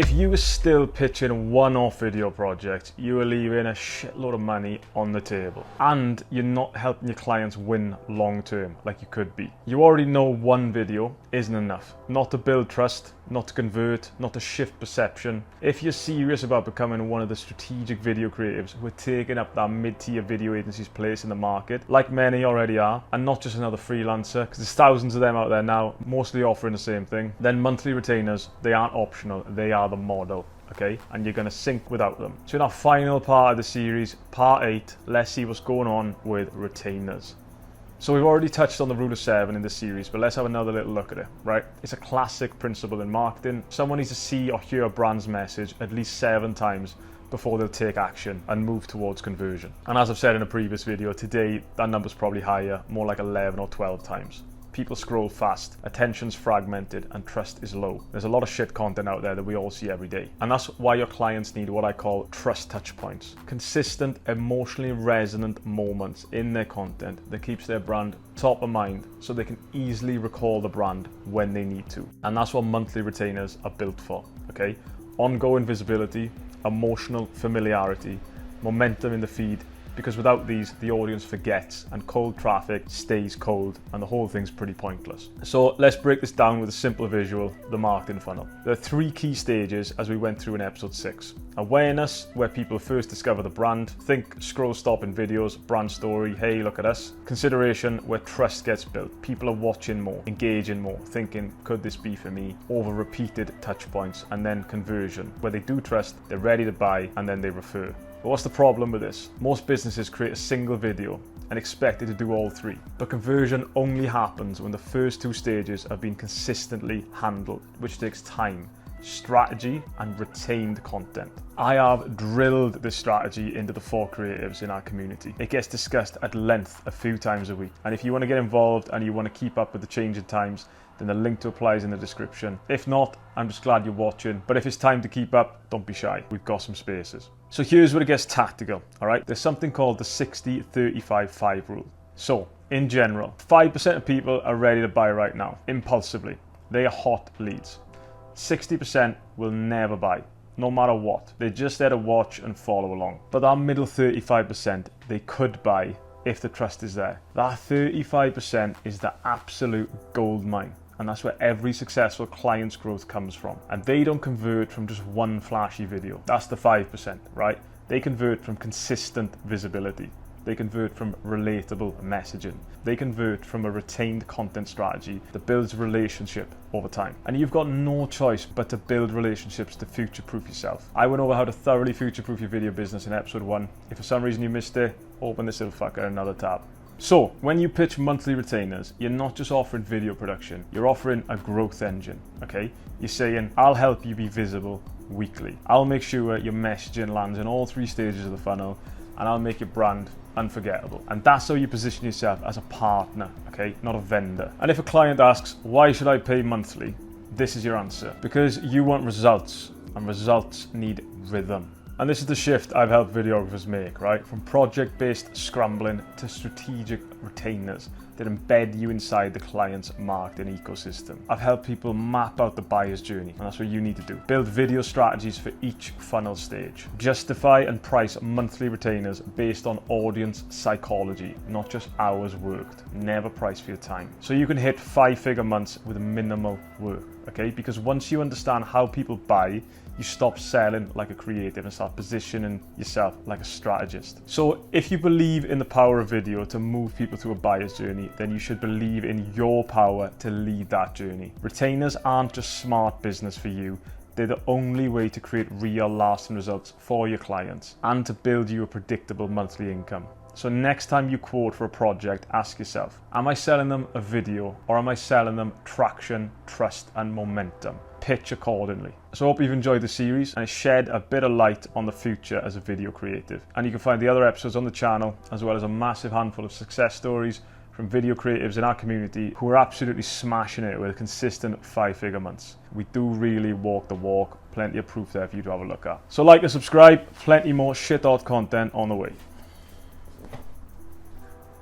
If you were still pitching one-off video projects, you are leaving a shitload of money on the table. And you're not helping your clients win long-term like you could be. You already know one video isn't enough. Not to build trust, not to convert, not to shift perception. If you're serious about becoming one of the strategic video creatives who are taking up that mid-tier video agency's place in the market, like many already are, and not just another freelancer, because there's thousands of them out there now, mostly offering the same thing, then monthly retainers, they aren't optional, they are the model. Okay, and you're going to sink without them. So in our final part of the series, part 8, let's see what's going on with retainers. So we've already touched on the rule of 7 in this series, but let's have another little look at it, right? It's a classic principle in marketing. Someone needs to see or hear a brand's message at least 7 times before they'll take action and move towards conversion. And as I've said in a previous video, today that number's probably higher, more like 11 or 12 times. People scroll fast, attention's fragmented, and trust is low. There's a lot of shit content out there that we all see every day. And that's why your clients need what I call trust touch points. Consistent, emotionally resonant moments in their content that keeps their brand top of mind so they can easily recall the brand when they need to. And that's what monthly retainers are built for, okay? Ongoing visibility, emotional familiarity, momentum in the feed, because without these, the audience forgets and cold traffic stays cold and the whole thing's pretty pointless. So let's break this down with a simple visual, the marketing funnel. There are 3 key stages as we went through in episode 6. Awareness, where people first discover the brand. Think scroll stop in videos, brand story, hey, look at us. Consideration, where trust gets built. People are watching more, engaging more, thinking, could this be for me? Over repeated touch points. And then conversion, where they do trust, they're ready to buy, and then they refer. But what's the problem with this? Most businesses create a single video and expect it to do all 3. But conversion only happens when the first 2 stages have been consistently handled, which takes time, strategy, and retained content. I have drilled this strategy into the 4 creatives in our community. It gets discussed at length a few times a week. And if you want to get involved and you want to keep up with the changing times, then the link to apply is in the description. If not, I'm just glad you're watching. But if it's time to keep up, don't be shy. We've got some spaces. So here's where it gets tactical, all right? There's something called the 60-35-5 rule. So, in general, 5% of people are ready to buy right now, impulsively. They are hot leads. 60% will never buy, no matter what. They're just there to watch and follow along. But that middle 35%, they could buy if the trust is there. That 35% is the absolute gold mine. And that's where every successful client's growth comes from. And they don't convert from just one flashy video. That's the 5%, right? They convert from consistent visibility. They convert from relatable messaging. They convert from a retained content strategy that builds relationship over time. And you've got no choice but to build relationships to future-proof yourself. I went over how to thoroughly future-proof your video business in episode 1. If for some reason you missed it, open this little fucker in another tab. So, when you pitch monthly retainers, you're not just offering video production, you're offering a growth engine, okay? You're saying, I'll help you be visible weekly. I'll make sure your messaging lands in all 3 stages of the funnel, and I'll make your brand unforgettable. And that's how you position yourself as a partner, okay? Not a vendor. And if a client asks, why should I pay monthly? This is your answer. Because you want results, and results need rhythm. And this is the shift I've helped videographers make, right? From project-based scrambling to strategic retainers that embed you inside the client's marketing ecosystem. I've helped people map out the buyer's journey, and that's what you need to do. Build video strategies for each funnel stage. Justify and price monthly retainers based on audience psychology, not just hours worked. Never price for your time. So you can hit 5-figure months with minimal work, okay? Because once you understand how people buy, you stop selling like a creative and start positioning yourself like a strategist. So if you believe in the power of video to move people through a buyer's journey, then you should believe in your power to lead that journey. Retainers aren't just smart business for you. They're the only way to create real lasting results for your clients and to build you a predictable monthly income. So next time you quote for a project, ask yourself, am I selling them a video or am I selling them traction, trust, and momentum? Pitch accordingly. So I hope you've enjoyed the series and it shed a bit of light on the future as a video creative. And you can find the other episodes on the channel, as well as a massive handful of success stories from video creatives in our community who are absolutely smashing it with consistent 5-figure months. We do really walk the walk. Plenty of proof there for you to have a look at. So like and subscribe, plenty more shit hot content on the way.